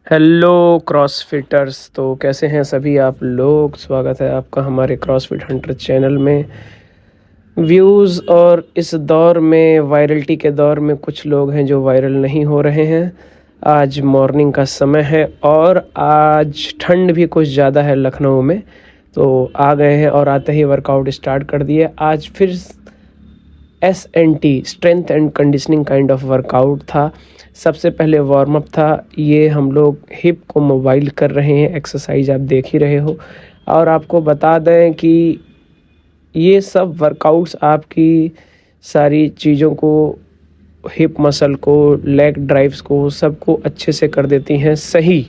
Hello क्रॉसफिटर्स। तो कैसे हैं सभी आप लोग। स्वागत है आपका हमारे क्रॉसफिट हंटर चैनल में। व्यूज़ और इस दौर में वायरलिटी के दौर में कुछ लोग हैं जो वायरल नहीं हो रहे हैं। आज मॉर्निंग का समय है और आज ठंड भी कुछ ज़्यादा है लखनऊ में, तो आ गए हैं और आते ही वर्कआउट स्टार्ट कर दिए। आज फिर SNT strength and conditioning kind of workout था। सबसे पहले वार्म अप था। ये हम लोग हिप को मोबाइल कर रहे हैं, एक्सरसाइज आप देख ही रहे हो। और आपको बता दें कि ये सब वर्कआउट्स आपकी सारी चीज़ों को, हिप मसल को, लेग ड्राइव्स को, सबको अच्छे से कर देती हैं सही।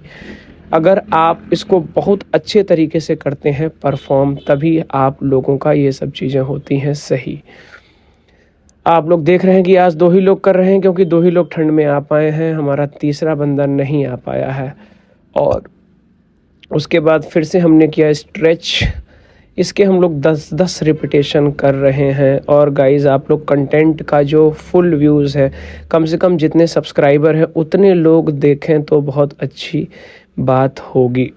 अगर आप इसको बहुत अच्छे तरीके से करते हैं परफॉर्म, तभी आप लोगों का ये सब चीज़ें होती हैं सही। आप लोग देख रहे हैं कि आज 2 ही लोग कर रहे हैं क्योंकि 2 ही लोग ठंड में आ पाए हैं। हमारा तीसरा बंदा नहीं आ पाया है। और उसके बाद फिर से हमने किया स्ट्रेच। इसके हम लोग 10-10 रिपीटेशन कर रहे हैं। और गाइस, आप लोग कंटेंट का जो फुल व्यूज़ है, कम से कम जितने सब्सक्राइबर हैं उतने लोग देखें तो बहुत अच्छी बात होगी।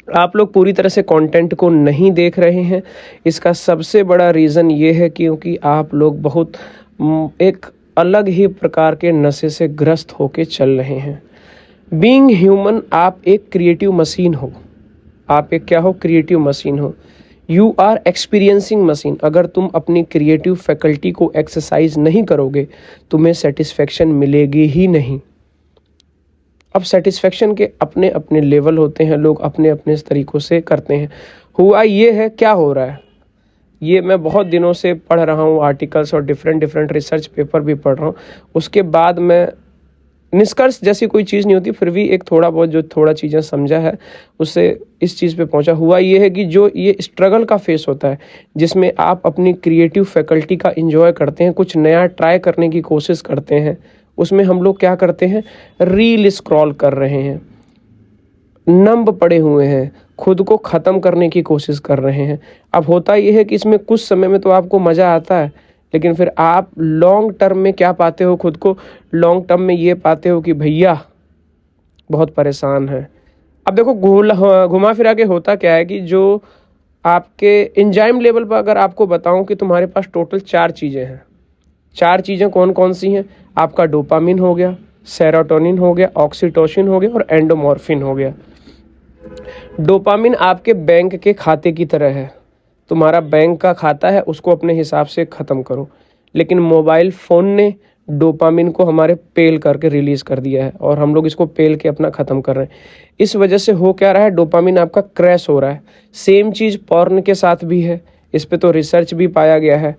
आप लोग पूरी तरह से कंटेंट को नहीं देख रहे हैं। इसका सबसे बड़ा रीज़न ये है क्योंकि आप लोग बहुत एक अलग ही प्रकार के नशे से ग्रस्त होके चल रहे हैं। बीइंग ह्यूमन, आप एक क्रिएटिव मशीन हो। आप एक क्या हो? क्रिएटिव मशीन हो। You are experiencing machine. अगर तुम अपनी क्रिएटिव फैकल्टी को एक्सरसाइज नहीं करोगे, तुम्हें सेटिस्फेक्शन मिलेगी ही नहीं। अब सेटिस्फेक्शन के अपने अपने लेवल होते हैं, लोग अपने अपने तरीक़ों से करते हैं। हुआ ये है, क्या हो रहा है, ये मैं बहुत दिनों से पढ़ रहा हूँ, आर्टिकल्स और डिफरेंट रिसर्च पेपर भी पढ़ रहा हूँ। उसके बाद मैं निष्कर्ष जैसी कोई चीज़ नहीं होती, फिर भी एक थोड़ा बहुत जो थोड़ा चीज़ें समझा है उससे इस चीज़ पे पहुंचा। हुआ ये है कि जो ये स्ट्रगल का फेस होता है, जिसमें आप अपनी क्रिएटिव फैकल्टी का एंजॉय करते हैं, कुछ नया ट्राई करने की कोशिश करते हैं, उसमें हम लोग क्या करते हैं? रील स्क्रॉल कर रहे हैं, नंब पड़े हुए हैं, खुद को ख़त्म करने की कोशिश कर रहे हैं। अब होता ये है कि इसमें कुछ समय में तो आपको मज़ा आता है, लेकिन फिर आप लॉन्ग टर्म में क्या पाते हो? खुद को लॉन्ग टर्म में ये पाते हो कि भैया बहुत परेशान है। अब देखो, घुमा फिरा के होता क्या है कि जो आपके एंजाइम लेवल पर अगर आपको बताऊं कि तुम्हारे पास टोटल 4 चीज़ें हैं। 4 चीज़ें कौन कौन सी हैं? आपका डोपामिन हो गया, सेरोटोनिन हो गया, ऑक्सीटोसिन हो गया और एंडोमॉर्फिन हो गया। डोपामिन आपके बैंक के खाते की तरह है। तुम्हारा बैंक का खाता है, उसको अपने हिसाब से ख़त्म करो। लेकिन मोबाइल फ़ोन ने डोपामिन को हमारे पेल करके रिलीज़ कर दिया है और हम लोग इसको पेल के अपना ख़त्म कर रहे हैं। इस वजह से हो क्या रहा है? डोपामिन आपका क्रैश हो रहा है। सेम चीज़ पॉर्न के साथ भी है। इस पे तो रिसर्च भी पाया गया है।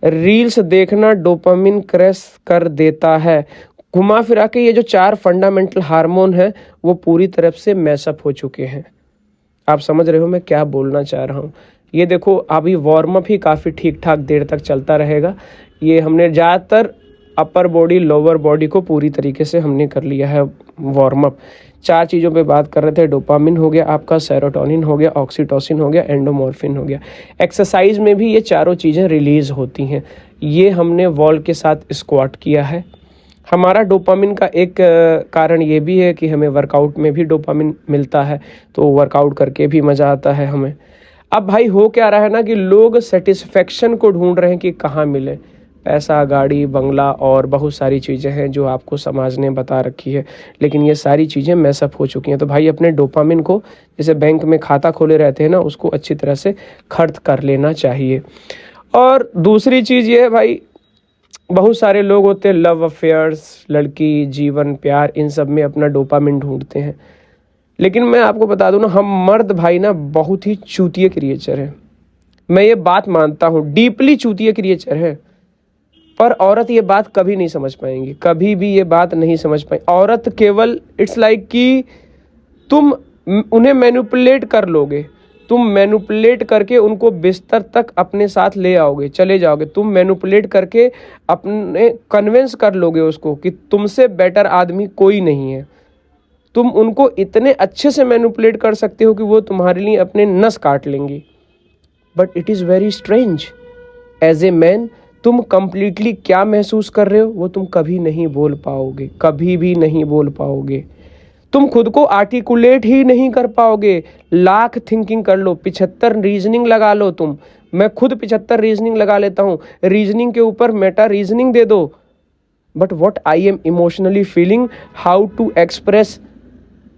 रील्स देखना डोपामिन क्रैश कर देता है। घुमा फिरा के ये जो 4 फंडामेंटल हार्मोन हैं वो पूरी तरफ से मैसअप हो चुके हैं। आप समझ रहे हो मैं क्या बोलना चाह रहा हूँ? ये देखो, अभी वार्म अप ही काफ़ी ठीक ठाक देर तक चलता रहेगा। ये हमने ज़्यादातर अपर बॉडी लोअर बॉडी को पूरी तरीके से हमने कर लिया है वार्म अप। 4 चीज़ों पे बात कर रहे थे। डोपामिन हो गया आपका, सेरोटोनिन हो गया, ऑक्सीटोसिन हो गया, एंडोमॉर्फिन हो गया। एक्सरसाइज में भी ये चारों चीज़ें रिलीज़ होती हैं। ये हमने वॉल के साथ स्क्वाट किया है। हमारा डोपामिन का एक कारण ये भी है कि हमें वर्कआउट में भी डोपामिन मिलता है, तो वर्कआउट करके भी मज़ा आता है हमें। अब भाई हो क्या रहा है ना कि लोग सेटिस्फेक्शन को ढूंढ रहे हैं कि कहाँ मिले। पैसा, गाड़ी, बंगला और बहुत सारी चीज़ें हैं जो आपको समाज ने बता रखी है, लेकिन ये सारी चीज़ें मैसअप हो चुकी हैं। तो भाई अपने डोपामिन को, जैसे बैंक में खाता खोले रहते हैं ना, उसको अच्छी तरह से खर्च कर लेना चाहिए। और दूसरी चीज़ ये है भाई, बहुत सारे लोग होते हैं लव अफेयर्स, लड़की, जीवन, प्यार, इन सब में अपना डोपामिन ढूंढते हैं। लेकिन मैं आपको बता दूं ना, हम मर्द भाई ना बहुत ही चूतिए क्रिएचर हैं। मैं ये बात मानता हूँ, डीपली चूतिए क्रिएचर है। पर औरत ये बात कभी नहीं समझ पाएंगी, कभी भी ये बात नहीं समझ पाएंगी। औरत केवल इट्स लाइक कि तुम उन्हें मैनिपुलेट कर लोगे, तुम मैनिपुलेट करके उनको बिस्तर तक अपने साथ ले आओगे, चले जाओगे। तुम मैनिपुलेट करके अपने कन्विंस कर लोगे उसको कि तुमसे बेटर आदमी कोई नहीं है। तुम उनको इतने अच्छे से मैनिपुलेट कर सकते हो कि वो तुम्हारे लिए अपने नस काट लेंगी। But it is very strange, as a man तुम कंप्लीटली क्या महसूस कर रहे हो वो तुम कभी नहीं बोल पाओगे, कभी भी नहीं बोल पाओगे। तुम खुद को आर्टिकुलेट ही नहीं कर पाओगे। लाख थिंकिंग कर लो, 75 रीजनिंग लगा लो तुम। मैं खुद 75 रीजनिंग लगा लेता हूँ। रीजनिंग के ऊपर मेटा रीजनिंग दे दो, but what I am emotionally feeling, how to express,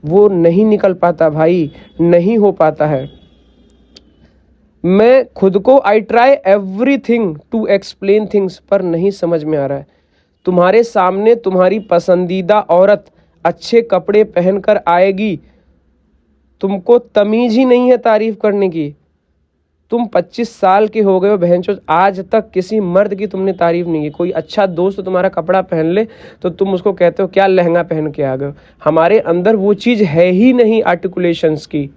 वो नहीं निकल पाता भाई, नहीं हो पाता है। मैं खुद को I try everything to explain things, पर नहीं समझ में आ रहा है। तुम्हारे सामने तुम्हारी पसंदीदा औरत अच्छे कपड़े पहनकर आएगी, तुमको तमीज ही नहीं है तारीफ करने की। तुम 25 साल के हो गए हो बहनचोद, आज तक किसी मर्द की तुमने तारीफ नहीं की। कोई अच्छा दोस्त तुम्हारा कपड़ा पहन ले तो तुम उसको कहते हो क्या लहंगा पहन के आ गए हो। हमारे अंदर वो चीज़ है ही नहीं आर्टिकुलेशंस की।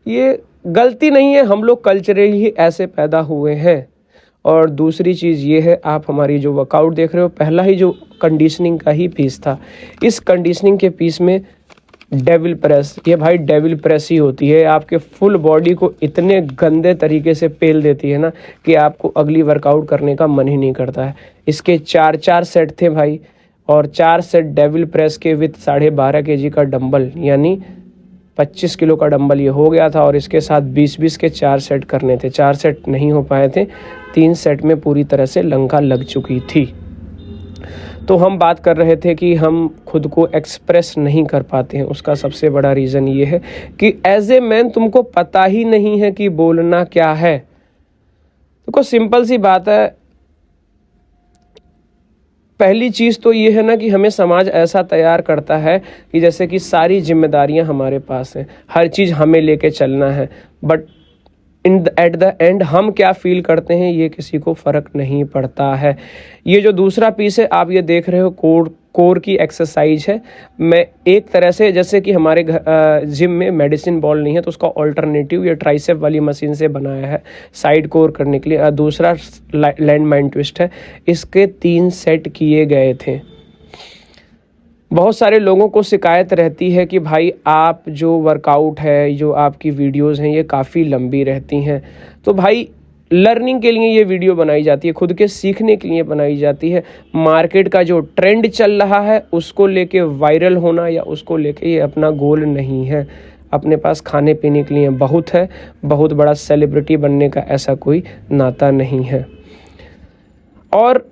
ये गलती नहीं है, हम लोग कल्चरली ही ऐसे पैदा हुए हैं। और दूसरी चीज़ ये है, आप हमारी जो वर्कआउट देख रहे हो, पहला ही जो कंडीशनिंग का ही पीस था, इस कंडीशनिंग के पीस में डेविल प्रेस, ये भाई डेविल प्रेस ही होती है। आपके फुल बॉडी को इतने गंदे तरीके से पेल देती है ना कि आपको अगली वर्कआउट करने का मन ही नहीं करता है। इसके 4 सेट थे भाई, और 4 सेट डेविल प्रेस के विथ 12.5 kg का डंबल, यानी 25 किलो का डंबल ये हो गया था। और इसके साथ 20-20 के 4 सेट करने थे। 4 सेट नहीं हो पाए थे, 3 सेट में पूरी तरह से लंका लग चुकी थी। तो हम बात कर रहे थे कि हम खुद को एक्सप्रेस नहीं कर पाते हैं। उसका सबसे बड़ा रीज़न ये है कि एज ए मैन तुमको पता ही नहीं है कि बोलना क्या है। देखो सिंपल सी बात है, पहली चीज़ तो ये है ना कि हमें समाज ऐसा तैयार करता है कि जैसे कि सारी जिम्मेदारियां हमारे पास हैं, हर चीज़ हमें लेके चलना है। बट एट द एंड हम क्या फील करते हैं ये किसी को फ़र्क नहीं पड़ता है। ये जो दूसरा पीस है आप ये देख रहे हो, कोर की एक्सरसाइज है। मैं एक तरह से, जैसे कि हमारे जिम में मेडिसिन बॉल नहीं है तो उसका ऑल्टरनेटिव ये ट्राइसेप वाली मशीन से बनाया है साइड कोर करने के लिए। दूसरा लैंड माइन ट्विस्ट है, इसके 3 सेट किए गए थे। बहुत सारे लोगों को शिकायत रहती है कि भाई आप जो वर्कआउट है, जो आपकी वीडियोस हैं, ये काफ़ी लंबी रहती हैं। तो भाई लर्निंग के लिए ये वीडियो बनाई जाती है, खुद के सीखने के लिए बनाई जाती है। मार्केट का जो ट्रेंड चल रहा है उसको लेके वायरल होना या उसको लेके ये अपना गोल नहीं है। अपने पास खाने पीने के लिए बहुत है, बहुत बड़ा सेलिब्रिटी बनने का ऐसा कोई नाता नहीं है। और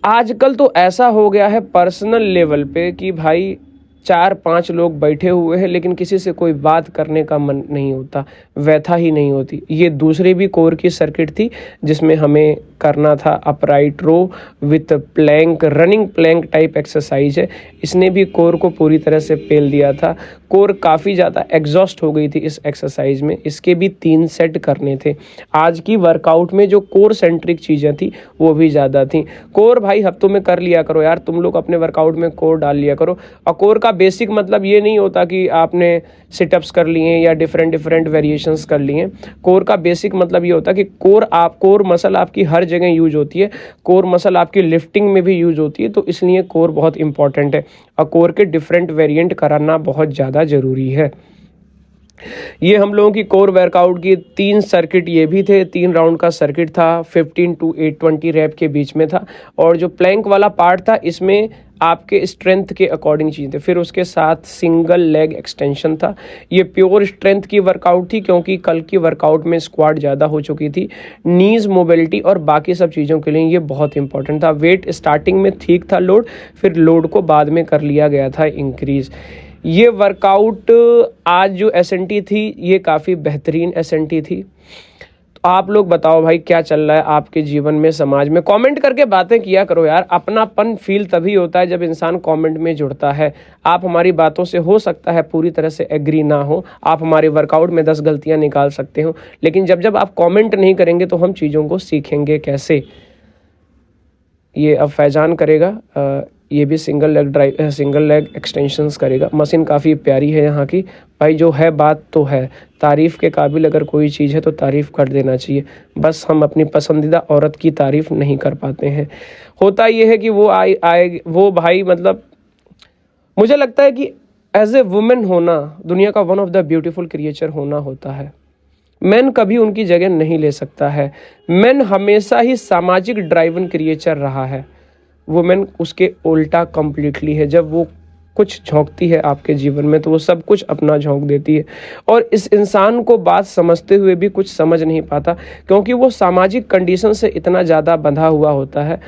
आजकल तो ऐसा हो गया है पर्सनल लेवल पे कि भाई 4-5 लोग बैठे हुए हैं लेकिन किसी से कोई बात करने का मन नहीं होता, व्यथा ही नहीं होती। ये दूसरी भी कोर की सर्किट थी जिसमें हमें करना था upright row with plank, running plank type exercise है। इसने भी कोर को पूरी तरह से पेल दिया था। कोर काफ़ी ज़्यादा एग्जॉस्ट हो गई थी इस एक्सरसाइज में। इसके भी 3 सेट करने थे। आज की वर्कआउट में जो कोर सेंट्रिक चीज़ें थी वो भी ज़्यादा थी। कोर भाई हफ्तों में कर लिया करो यार, तुम लोग अपने वर्कआउट में कोर डाल लिया करो। और कोर का बेसिक मतलब ये नहीं होता कि आपने सिटअप्स कर लिए या डिफरेंट वेरिएशंस कर लिए। कोर का बेसिक मतलब ये होता है कि कोर मसल आपकी हर जगह यूज होती है। कोर मसल आपकी लिफ्टिंग में भी यूज होती है, तो इसलिए कोर बहुत इंपॉर्टेंट है। और कोर के डिफरेंट वेरिएंट कराना बहुत ज़्यादा ज़रूरी है। ये हम लोगों की कोर वर्कआउट की 3 सर्किट ये भी थे। 3 राउंड का सर्किट था, 15 to 820 रैप के बीच में था। और जो प्लैंक वाला पार्ट था इसमें आपके स्ट्रेंथ के अकॉर्डिंग चीज़ थे। फिर उसके साथ सिंगल लेग एक्सटेंशन था। ये प्योर स्ट्रेंथ की वर्कआउट थी क्योंकि कल की वर्कआउट में स्क्वाट ज़्यादा हो चुकी थी। नीज मोबिलिटी और बाकी सब चीज़ों के लिए ये बहुत इंपॉर्टेंट था। वेट स्टार्टिंग में ठीक था लोड, फिर लोड को बाद में कर लिया गया था इंक्रीज़। ये वर्कआउट आज जो एसएनटी थी ये काफ़ी बेहतरीन एसएनटी थी। तो आप लोग बताओ भाई क्या चल रहा है आपके जीवन में, समाज में। कमेंट करके बातें किया करो यार। अपनापन फील तभी होता है जब इंसान कमेंट में जुड़ता है। आप हमारी बातों से हो सकता है पूरी तरह से एग्री ना हो, आप हमारे वर्कआउट में 10 गलतियां निकाल सकते हो, लेकिन जब आप कमेंट नहीं करेंगे तो हम चीज़ों को सीखेंगे कैसे। ये अब फैजान करेगा, ये भी सिंगल लेग एक्सटेंशंस करेगा। मशीन काफ़ी प्यारी है यहाँ की भाई, जो है बात तो है। तारीफ़ के काबिल अगर कोई चीज़ है तो तारीफ़ कर देना चाहिए। बस हम अपनी पसंदीदा औरत की तारीफ़ नहीं कर पाते हैं। होता ये है कि वो भाई मतलब मुझे लगता है कि एज ए वुमेन होना दुनिया का one of the beautiful creature होना होता है। मैन कभी उनकी जगह नहीं ले सकता है। मैन हमेशा ही सामाजिक ड्राइवन क्रिएचर रहा है, वुमेन उसके उल्टा कम्प्लीटली है। जब वो कुछ झोंकती है आपके जीवन में तो वो सब कुछ अपना झोंक देती है। और इस इंसान को बात समझते हुए भी कुछ समझ नहीं पाता, क्योंकि वो सामाजिक कंडीशन से इतना ज़्यादा बंधा हुआ होता है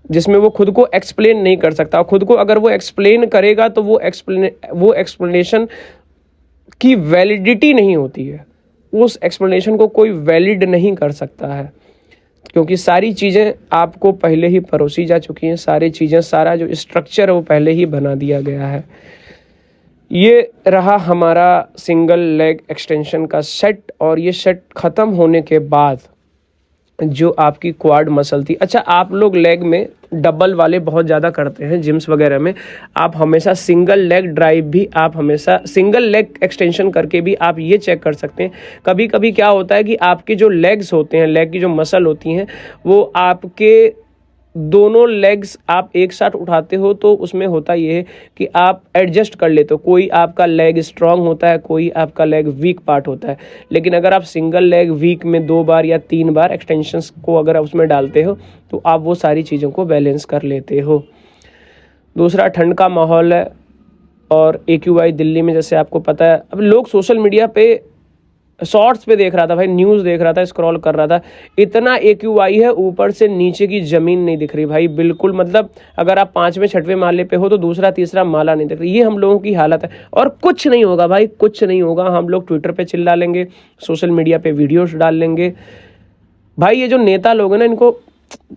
जिसमें वो खुद को एक्सप्लेन नहीं कर सकता। खुद को अगर वो एक्सप्लेन करेगा तो वो एक्सप्लेनेशन की वैलिडिटी नहीं होती है, उस एक्सप्लेनेशन को कोई वैलिड नहीं कर सकता है, क्योंकि सारी चीज़ें आपको पहले ही परोसी जा चुकी हैं, सारी चीज़ें, सारा जो स्ट्रक्चर है वो पहले ही बना दिया गया है। ये रहा हमारा सिंगल लेग एक्सटेंशन का सेट, और ये सेट ख़त्म होने के बाद जो आपकी क्वाड मसल थी, अच्छा आप लोग लेग में डबल वाले बहुत ज़्यादा करते हैं जिम्स वगैरह में, आप हमेशा सिंगल लेग ड्राइव भी, आप हमेशा सिंगल लेग एक्सटेंशन करके भी आप ये चेक कर सकते हैं। कभी कभी क्या होता है कि आपके जो लेग्स होते हैं, लेग की जो मसल होती हैं, वो आपके दोनों लेग्स आप एक साथ उठाते हो तो उसमें होता ये है कि आप एडजस्ट कर लेते हो, कोई आपका लेग स्ट्रांग होता है, कोई आपका लेग वीक पार्ट होता है। लेकिन अगर आप सिंगल लेग वीक में 2 बार या 3 बार एक्सटेंशंस को अगर आप उसमें डालते हो तो आप वो सारी चीज़ों को बैलेंस कर लेते हो। दूसरा, ठंड का माहौल है और AQI दिल्ली में, जैसे आपको पता है, अब लोग सोशल मीडिया पे शॉर्ट्स पे देख रहा था भाई, न्यूज़ देख रहा था, स्क्रॉल कर रहा था, इतना AQI है, ऊपर से नीचे की ज़मीन नहीं दिख रही भाई, बिल्कुल। मतलब अगर आप 5वें 6वें माले पे हो तो दूसरा तीसरा माला नहीं दिख रही, ये हम लोगों की हालत है। और कुछ नहीं होगा भाई, कुछ नहीं होगा, हम लोग ट्विटर पे चिल्ला लेंगे, सोशल मीडिया पे वीडियोस डाल लेंगे भाई। ये जो नेता लोग हैं ना, इनको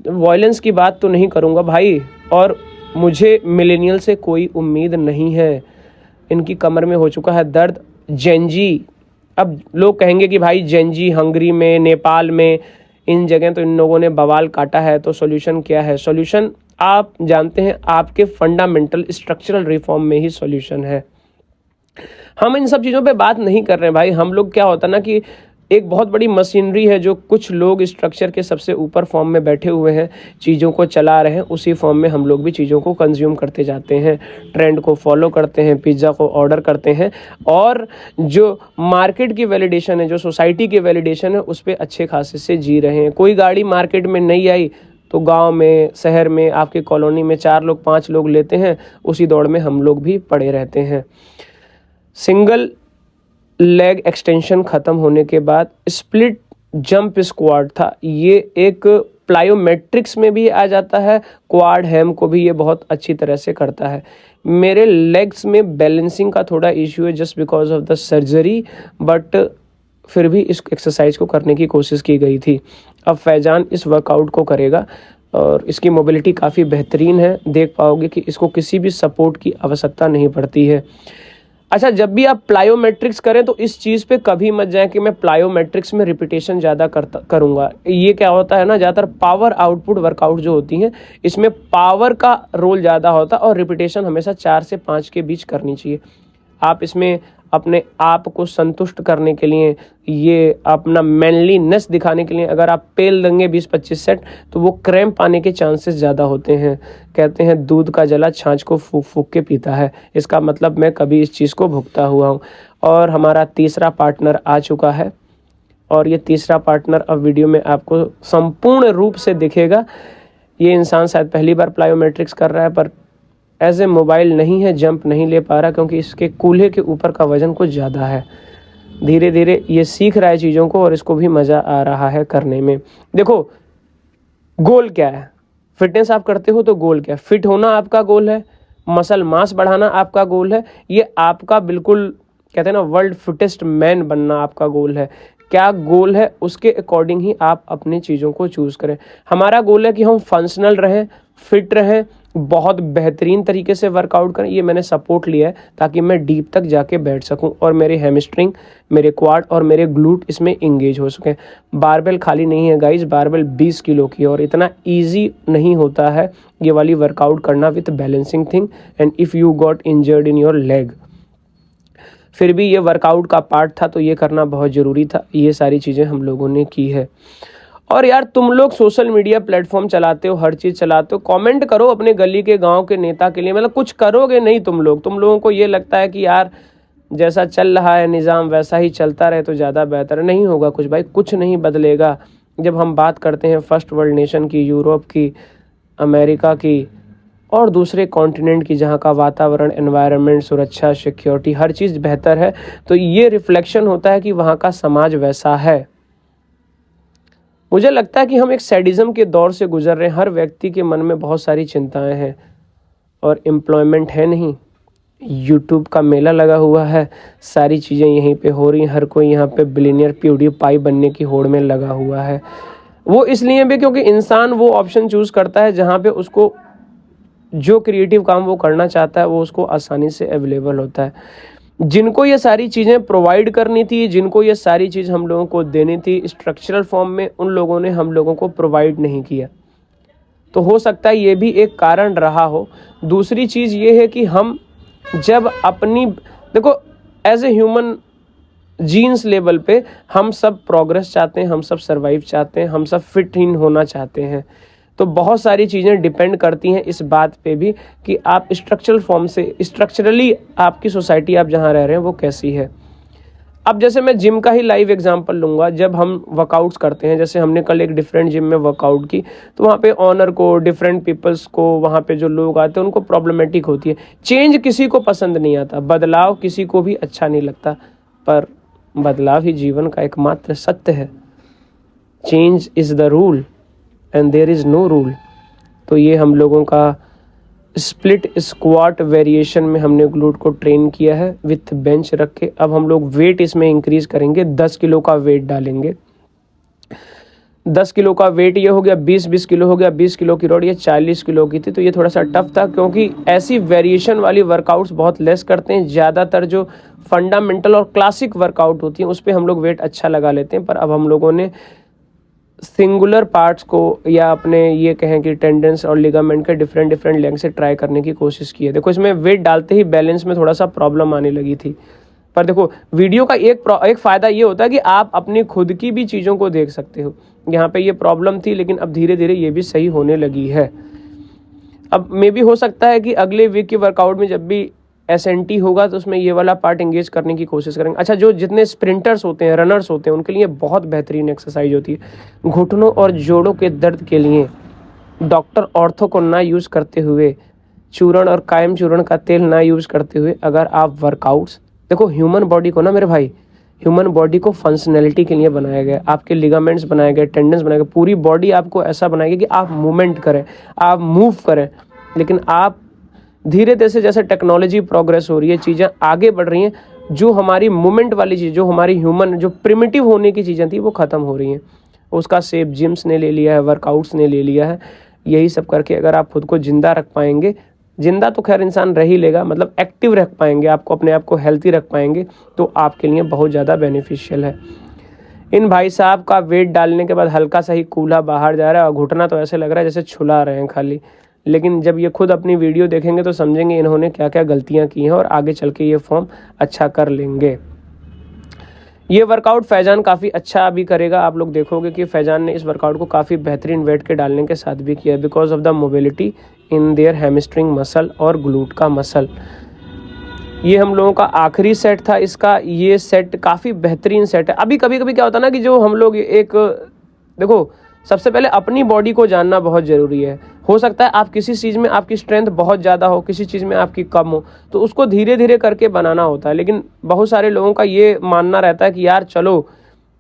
वायलेंस की बात तो नहीं करूँगा भाई, और मुझे मिलेनियल से कोई उम्मीद नहीं है। इनकी कमर में हो चुका है दर्द। जेनजी, अब लोग कहेंगे कि भाई जेनजी हंगरी में, नेपाल में, इन जगह तो इन लोगों ने बवाल काटा है, तो सॉल्यूशन क्या है? सॉल्यूशन आप जानते हैं, आपके फंडामेंटल स्ट्रक्चरल रिफॉर्म में ही सॉल्यूशन है। हम इन सब चीज़ों पे बात नहीं कर रहे हैं भाई। हम लोग, क्या होता ना कि एक बहुत बड़ी मशीनरी है जो कुछ लोग स्ट्रक्चर के सबसे ऊपर फॉर्म में बैठे हुए हैं, चीज़ों को चला रहे हैं, उसी फॉर्म में हम लोग भी चीज़ों को कंज्यूम करते जाते हैं, ट्रेंड को फॉलो करते हैं, पिज़्ज़ा को ऑर्डर करते हैं, और जो मार्केट की वैलिडेशन है, जो सोसाइटी की वैलिडेशन है, उस पर अच्छे खासे से जी रहे हैं। कोई गाड़ी मार्केट में नहीं आई तो गांव में, शहर में, आपके कॉलोनी में 4 लोग 5 लोग लेते हैं, उसी दौड़ में हम लोग भी पड़े रहते हैं। सिंगल लेग एक्सटेंशन ख़त्म होने के बाद स्प्लिट जंप स्क्वाड था, ये एक प्लायोमेट्रिक्स में भी आ जाता है, क्वाड हैम को भी ये बहुत अच्छी तरह से करता है। मेरे लेग्स में बैलेंसिंग का थोड़ा इश्यू है just because of the surgery, but फिर भी इस एक्सरसाइज को करने की कोशिश की गई थी। अब फैजान इस वर्कआउट को करेगा और इसकी मोबिलिटी काफ़ी बेहतरीन है, देख पाओगे कि इसको किसी भी सपोर्ट की आवश्यकता नहीं पड़ती है। अच्छा, जब भी आप प्लायोमेट्रिक्स करें तो इस चीज़ पे कभी मत जाएं कि मैं प्लायोमेट्रिक्स में रिपीटेशन ज़्यादा करूँगा। ये क्या होता है ना, ज़्यादातर पावर आउटपुट वर्कआउट जो होती हैं, इसमें पावर का रोल ज़्यादा होता है और रिपीटेशन हमेशा 4 से 5 के बीच करनी चाहिए। आप इसमें अपने आप को संतुष्ट करने के लिए, ये अपना मैनलीनेस दिखाने के लिए अगर आप पेल देंगे 20-25 सेट तो वो क्रैम्प आने के चांसेस ज़्यादा होते हैं। कहते हैं दूध का जला छाछ को फूक फूक के पीता है, इसका मतलब मैं कभी इस चीज़ को भुगता हुआ हूँ। और हमारा तीसरा पार्टनर आ चुका है और ये तीसरा पार्टनर अब वीडियो में आपको संपूर्ण रूप से दिखेगा। ये इंसान शायद पहली बार प्लायोमेट्रिक्स कर रहा है, पर एज ए मोबाइल नहीं है, जंप नहीं ले पा रहा क्योंकि इसके कूल्हे के ऊपर का वजन कुछ ज़्यादा है। धीरे धीरे ये सीख रहा है चीज़ों को और इसको भी मज़ा आ रहा है करने में। देखो, गोल क्या है? फिटनेस आप करते हो तो गोल क्या है? फिट होना आपका गोल है, मसल मास बढ़ाना आपका गोल है, ये आपका बिल्कुल कहते हैं ना वर्ल्ड फिटेस्ट मैन बनना आपका गोल है। क्या गोल है उसके अकॉर्डिंग ही आप अपनी चीज़ों को चूज़ करें। हमारा गोल है कि हम फंक्शनल रहें, फिट रहें, बहुत बेहतरीन तरीके से वर्कआउट करें। ये मैंने सपोर्ट लिया है ताकि मैं डीप तक जाके बैठ सकूं और मेरे हैमस्ट्रिंग, मेरे क्वाड और मेरे ग्लूट इसमें इंगेज हो सकें। बारबेल खाली नहीं है गाइज, बारबेल 20 किलो की, और इतना ईजी नहीं होता है ये वाली वर्कआउट करना with balancing thing, and if you got injured in your leg. फिर भी ये वर्कआउट का पार्ट था तो ये करना बहुत ज़रूरी था। ये सारी चीज़ें हम लोगों ने की है। और यार, तुम लोग सोशल मीडिया प्लेटफॉर्म चलाते हो, हर चीज़ चलाते हो, कमेंट करो अपने गली के गांव के नेता के लिए। मतलब कुछ करोगे नहीं तुम लोगों को ये लगता है कि यार जैसा चल रहा है निज़ाम वैसा ही चलता रहे तो ज़्यादा बेहतर। नहीं होगा कुछ भाई, कुछ नहीं बदलेगा। जब हम बात करते हैं फर्स्ट वर्ल्ड नेशन की, यूरोप की, अमेरिका की और दूसरे कॉन्टिनेंट की जहाँ का वातावरण, एनवायरनमेंट, सुरक्षा, सिक्योरिटी, हर चीज़ बेहतर है, तो ये रिफ्लेक्शन होता है कि वहाँ का समाज वैसा है। मुझे लगता है कि हम एक सैडिज्म के दौर से गुजर रहे हैं। हर व्यक्ति के मन में बहुत सारी चिंताएं हैं और एम्प्लॉयमेंट है नहीं। यूट्यूब का मेला लगा हुआ है, सारी चीज़ें यहीं पे हो रही हैं। हर कोई यहाँ पे बिलियनियर प्यूडीपाई बनने की होड़ में लगा हुआ है। वो इसलिए भी क्योंकि इंसान वो ऑप्शन चूज़ करता है जहाँ पे उसको जो क्रिएटिव काम वो करना चाहता है वो उसको आसानी से अवेलेबल होता है। जिनको ये सारी चीज़ें प्रोवाइड करनी थी, जिनको ये सारी चीज़ हम लोगों को देनी थी स्ट्रक्चरल फॉर्म में, उन लोगों ने हम लोगों को प्रोवाइड नहीं किया। तो हो सकता है ये भी एक कारण रहा हो। दूसरी चीज़ ये है कि हम जब अपनी, देखो as a human genes level पे हम सब प्रोग्रेस चाहते हैं, हम सब सर्वाइव चाहते हैं, हम सब फिट इन होना चाहते हैं। तो बहुत सारी चीज़ें डिपेंड करती हैं इस बात पे भी कि आप स्ट्रक्चरल फॉर्म से, स्ट्रक्चरली आपकी सोसाइटी आप जहाँ रह रहे हैं वो कैसी है। अब जैसे मैं जिम का ही लाइव एग्जांपल लूँगा। जब हम वर्कआउट्स करते हैं, जैसे हमने कल एक डिफरेंट जिम में वर्कआउट की, तो वहाँ पे ऑनर को, डिफरेंट पीपल्स को, वहाँ पे जो लोग आते हैं उनको प्रॉब्लमेटिक होती है। चेंज किसी को पसंद नहीं आता, बदलाव किसी को भी अच्छा नहीं लगता, पर बदलाव ही जीवन का एकमात्र सत्य है। Change is the rule and there is no rule. तो ये हम लोगों का स्प्लिट स्क्वाट वेरिएशन में हमने ग्लूट को ट्रेन किया है विथ बेंच रख के। अब हम लोग वेट इसमें इंक्रीज करेंगे, 10 किलो का वेट डालेंगे। 10 किलो का वेट ये हो गया, 20 किलो हो गया, 20 किलो की रॉड, ये 40 किलो की थी। तो ये थोड़ा सा टफ था क्योंकि ऐसी वेरिएशन वाली वर्कआउट्स बहुत लेस करते हैं। ज़्यादातर जो फंडामेंटल और क्लासिक वर्कआउट होती हैं उस पर हम लोग वेट अच्छा लगा लेते हैं। पर अब हम लोगों ने सिंगुलर पार्ट्स को या अपने ये कहें कि टेंडेंस और लिगामेंट के डिफरेंट लेंथ से ट्राई करने की कोशिश की है। देखो इसमें वेट डालते ही बैलेंस में थोड़ा सा प्रॉब्लम आने लगी थी, पर देखो वीडियो का एक फ़ायदा ये होता है कि आप अपनी खुद की भी चीज़ों को देख सकते हो। यहाँ पे ये प्रॉब्लम थी, लेकिन अब धीरे धीरे ये भी सही होने लगी है। अब मे भी हो सकता है कि अगले वीक के वर्कआउट में जब भी SNT होगा तो उसमें ये वाला पार्ट एंगेज करने की कोशिश करेंगे। अच्छा, जो जितने स्प्रिंटर्स होते हैं, रनर्स होते हैं, उनके लिए बहुत बेहतरीन एक्सरसाइज होती है। घुटनों और जोड़ों के दर्द के लिए डॉक्टर ऑर्थो को ना यूज़ करते हुए, चूर्ण और कायम चूर्ण का तेल ना यूज़ करते हुए, अगर आप वर्कआउट्स, देखो ह्यूमन बॉडी को ना मेरे भाई, ह्यूमन बॉडी को फंक्शनैलिटी के लिए बनाया गया। आपके लिगामेंट्स बनाए गए, टेंडन्स बनाए गए, पूरी बॉडी आपको ऐसा बनाई गई कि आप मूवमेंट करें, आप मूव करें। लेकिन आप धीरे धीरे से जैसे टेक्नोलॉजी प्रोग्रेस हो रही है, चीज़ें आगे बढ़ रही हैं, जो हमारी मूवमेंट वाली चीज़, जो हमारी ह्यूमन, जो प्रिमिटिव होने की चीज़ें थी वो ख़त्म हो रही हैं। उसका शेप जिम्स ने ले लिया है, वर्कआउट्स ने ले लिया है। यही सब करके अगर आप खुद को जिंदा रख पाएंगे, जिंदा तो खैर इंसान रह ही लेगा, मतलब एक्टिव रख पाएंगे, आपको अपने आप को हेल्थी रख पाएंगे, तो आपके लिए बहुत ज़्यादा बेनिफिशियल है। इन भाई साहब का वेट डालने के बाद हल्का सा ही कूल्हा बाहर जा रहा है और घुटना तो ऐसे लग रहा है जैसे छुला रहे हैं खाली। लेकिन जब ये खुद अपनी वीडियो देखेंगे तो समझेंगे इन्होंने क्या क्या गलतियां की हैं और आगे चल के ये फॉर्म अच्छा कर लेंगे। ये वर्कआउट फैजान काफ़ी अच्छा भी करेगा। आप लोग देखोगे कि फैजान ने इस वर्कआउट को काफ़ी बेहतरीन वेट के डालने के साथ भी किया, because of the mobility in their hamstring muscle और ग्लूट का मसल। ये हम लोगों का आखिरी सेट था इसका। ये सेट काफ़ी बेहतरीन सेट है। अभी कभी कभी क्या होता है ना कि जो हम लोग एक, देखो सबसे पहले अपनी बॉडी को जानना बहुत ज़रूरी है। हो सकता है आप किसी चीज़ में आपकी स्ट्रेंथ बहुत ज़्यादा हो, किसी चीज़ में आपकी कम हो, तो उसको धीरे धीरे करके बनाना होता है। लेकिन बहुत सारे लोगों का ये मानना रहता है कि यार चलो,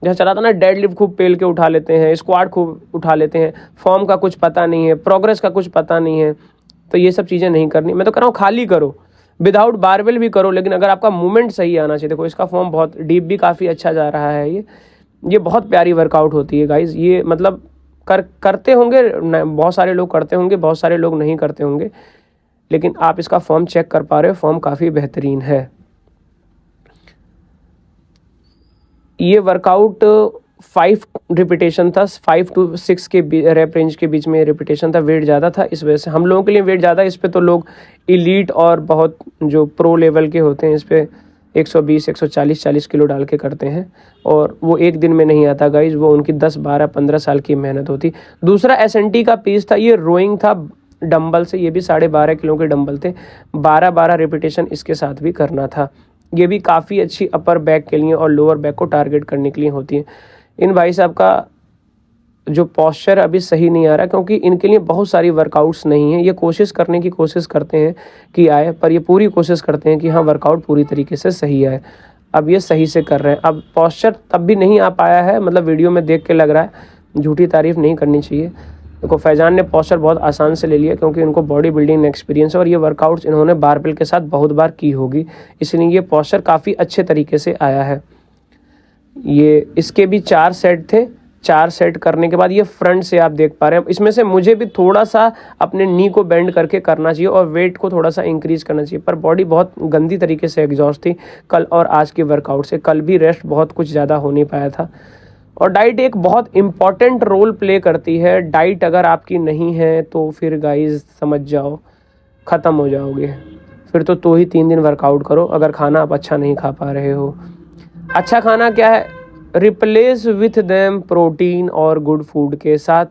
जैसे चला था ना, डेडलिफ्ट खूब पेल के उठा लेते हैं, स्क्वाट खूब उठा लेते हैं, फॉर्म का कुछ पता नहीं है, प्रोग्रेस का कुछ पता नहीं है। तो ये सब चीज़ें नहीं करनी। मैं तो कह रहा हूँ खाली करो, विदाउट बारबेल भी करो, लेकिन अगर आपका मूवमेंट सही आना चाहिए। देखो इसका फॉर्म बहुत डीप भी काफ़ी अच्छा जा रहा है। ये बहुत प्यारी वर्कआउट होती है गाइज। ये मतलब करते होंगे, बहुत सारे लोग करते होंगे, बहुत सारे लोग नहीं करते होंगे, लेकिन आप इसका फॉर्म चेक कर पा रहे हो, फॉर्म काफ़ी बेहतरीन है। ये वर्कआउट 5 रिपीटेशन था, 5 to 6 के रेप रेंज के बीच में रिपीटेशन था। वेट ज़्यादा था, इस वजह से हम लोगों के लिए वेट ज़्यादा। इस पे तो लोग इलीट और बहुत जो प्रो लेवल के होते हैं, इस पे 120, 140, 40 किलो डाल के करते हैं, और वो एक दिन में नहीं आता गाइज, वो उनकी 10, 12, 15 साल की मेहनत होती। दूसरा SNT का पीस था, ये रोइंग था डंबल से। ये भी 12.5 किलो के डंबल थे, 12 रिपीटेशन इसके साथ भी करना था। ये भी काफ़ी अच्छी अपर बैक के लिए और लोअर बैक को टारगेट करने के लिए होती है। इन भाई साहब का जो पॉस्चर अभी सही नहीं आ रहा, क्योंकि इनके लिए बहुत सारी वर्कआउट्स नहीं है। ये कोशिश करने की कोशिश करते हैं कि आए, पर ये पूरी कोशिश करते हैं कि हाँ वर्कआउट पूरी तरीके से सही आए। अब ये सही से कर रहे हैं। अब पॉस्चर तब भी नहीं आ पाया है, मतलब वीडियो में देख के लग रहा है, झूठी तारीफ नहीं करनी चाहिए। देखो फैजान ने पॉस्चर बहुत आसान से ले लिया, क्योंकि इनको बॉडी बिल्डिंग एक्सपीरियंस है और ये वर्कआउट्स इन्होंने बारबेल के साथ बहुत बार की होगी, इसलिए ये पॉस्चर काफ़ी अच्छे तरीके से आया है। ये इसके भी 4 सेट थे। 4 सेट करने के बाद ये फ्रंट से आप देख पा रहे हैं, इसमें से मुझे भी थोड़ा सा अपने नी को बेंड करके करना चाहिए और वेट को थोड़ा सा इंक्रीज करना चाहिए, पर बॉडी बहुत गंदी तरीके से एग्जॉस्ट थी कल और आज के वर्कआउट से। कल भी रेस्ट बहुत कुछ ज़्यादा हो नहीं पाया था। और डाइट एक बहुत इम्पॉर्टेंट रोल प्ले करती है। डाइट अगर आपकी नहीं है तो फिर गाइस समझ जाओ ख़त्म हो जाओगे। फिर तो ही 3 दिन वर्कआउट करो अगर खाना आप अच्छा नहीं खा पा रहे हो। अच्छा खाना क्या है, रिप्लेस विथ देम प्रोटीन और गुड फूड के साथ।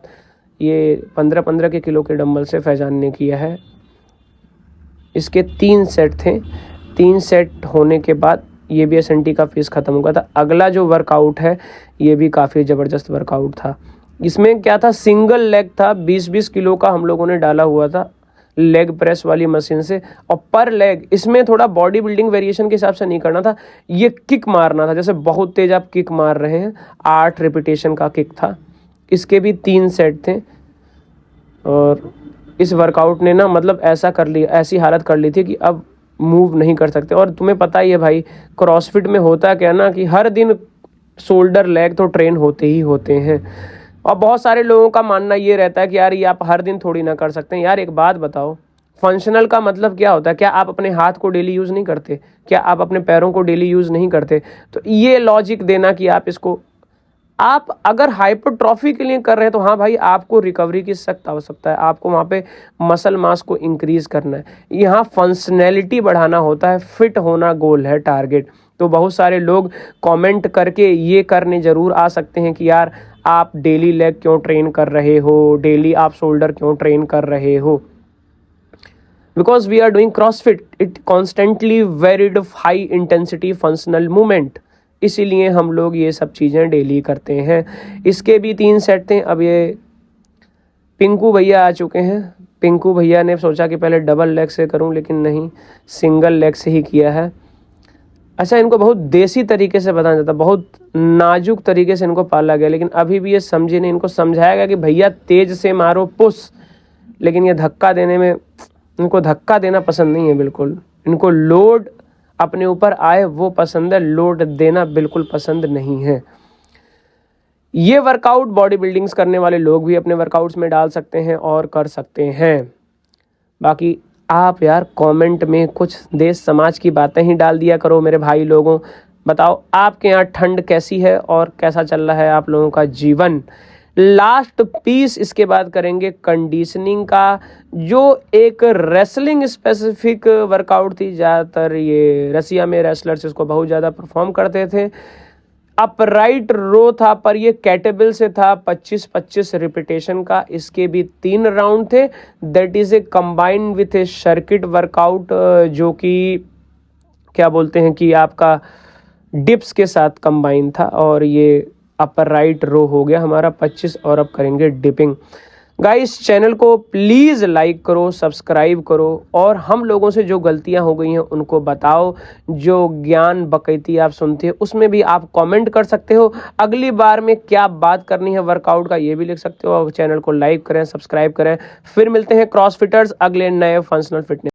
ये 15-15 के किलो के डंबल से फैजान ने किया है। इसके 3 सेट थे। 3 सेट होने के बाद ये भी एसएनटी का फीस ख़त्म हो गया था। अगला जो वर्कआउट है ये भी काफ़ी ज़बरदस्त वर्कआउट था। इसमें क्या था, सिंगल लेग था, 20-20 किलो का हम लोगों ने डाला हुआ था लेग प्रेस वाली मशीन से। और पर लेग इसमें थोड़ा बॉडी बिल्डिंग वेरिएशन के हिसाब से नहीं करना था, ये किक मारना था, जैसे बहुत तेज आप किक मार रहे हैं। 8 रिपीटेशन का किक था। इसके भी 3 सेट थे। और इस वर्कआउट ने ना मतलब ऐसा कर लिया, ऐसी हालत कर ली थी कि अब मूव नहीं कर सकते। और तुम्हें पता ही है भाई क्रॉसफिट में होता क्या ना कि हर दिन शोल्डर लेग तो ट्रेन होते ही होते हैं। और बहुत सारे लोगों का मानना ये रहता है कि यार ये आप हर दिन थोड़ी ना कर सकते हैं। यार एक बात बताओ, फंक्शनल का मतलब क्या होता है? क्या आप अपने हाथ को डेली यूज़ नहीं करते? क्या आप अपने पैरों को डेली यूज़ नहीं करते? तो ये लॉजिक देना कि आप इसको, आप अगर हाइपरट्रॉफी के लिए कर रहे हैं तो हाँ भाई आपको रिकवरी की सख्त आवश्यकता है, आपको वहाँ पे मसल मास को इंक्रीज करना है, यहाँ फंक्शनैलिटी बढ़ाना होता है, फिट होना गोल है, टारगेट। तो बहुत सारे लोग कमेंट करके ये करने ज़रूर आ सकते हैं कि यार आप डेली लेग क्यों ट्रेन कर रहे हो, डेली आप शोल्डर क्यों ट्रेन कर रहे हो। Because we are doing CrossFit, it constantly varied high intensity functional movement, इसीलिए हम लोग ये सब चीज़ें डेली करते हैं। इसके भी 3 सेट थे। अब ये पिंकू भैया आ चुके हैं। पिंकू भैया ने सोचा कि पहले डबल लेग से करूं, लेकिन नहीं, सिंगल लेग से ही किया है। अच्छा, इनको बहुत देसी तरीके से बताया जाता, बहुत नाजुक तरीके से इनको पाला गया, लेकिन अभी भी ये समझे नहीं। इनको समझाया गया कि भैया तेज से मारो, पुश, लेकिन ये धक्का देने में, इनको धक्का देना पसंद नहीं है बिल्कुल। इनको लोड अपने ऊपर आए वो पसंद है, लोड देना बिल्कुल पसंद नहीं है। ये वर्कआउट बॉडी बिल्डिंग्स करने वाले लोग भी अपने वर्कआउट्स में डाल सकते हैं और कर सकते हैं। बाकी आप यार कमेंट में कुछ देश समाज की बातें ही डाल दिया करो मेरे भाई लोगों। बताओ आपके यहाँ ठंड कैसी है और कैसा चल रहा है आप लोगों का जीवन। लास्ट पीस इसके बाद करेंगे कंडीशनिंग का, जो एक रेसलिंग स्पेसिफिक वर्कआउट थी। ज़्यादातर ये रसिया में रेसलर्स इसको बहुत ज़्यादा परफॉर्म करते थे। अपराइट रो था, पर ये कैटेबल से था, 25-25 रिपीटेशन का। इसके भी 3 राउंड थे। That is a combined with A circuit workout, जो कि क्या बोलते हैं कि आपका डिप्स के साथ कंबाइन था। और ये अपर राइट रो हो गया हमारा 25। और अब करेंगे डिपिंग। गाइस चैनल को प्लीज़ लाइक करो, सब्सक्राइब करो, और हम लोगों से जो गलतियां हो गई हैं उनको बताओ। जो ज्ञान बकैती आप सुनते हो उसमें भी आप कमेंट कर सकते हो। अगली बार में क्या बात करनी है वर्कआउट का ये भी लिख सकते हो। और चैनल को लाइक करें, सब्सक्राइब करें। फिर मिलते हैं क्रॉसफिटर्स अगले नए फंक्शनल फिटनेस।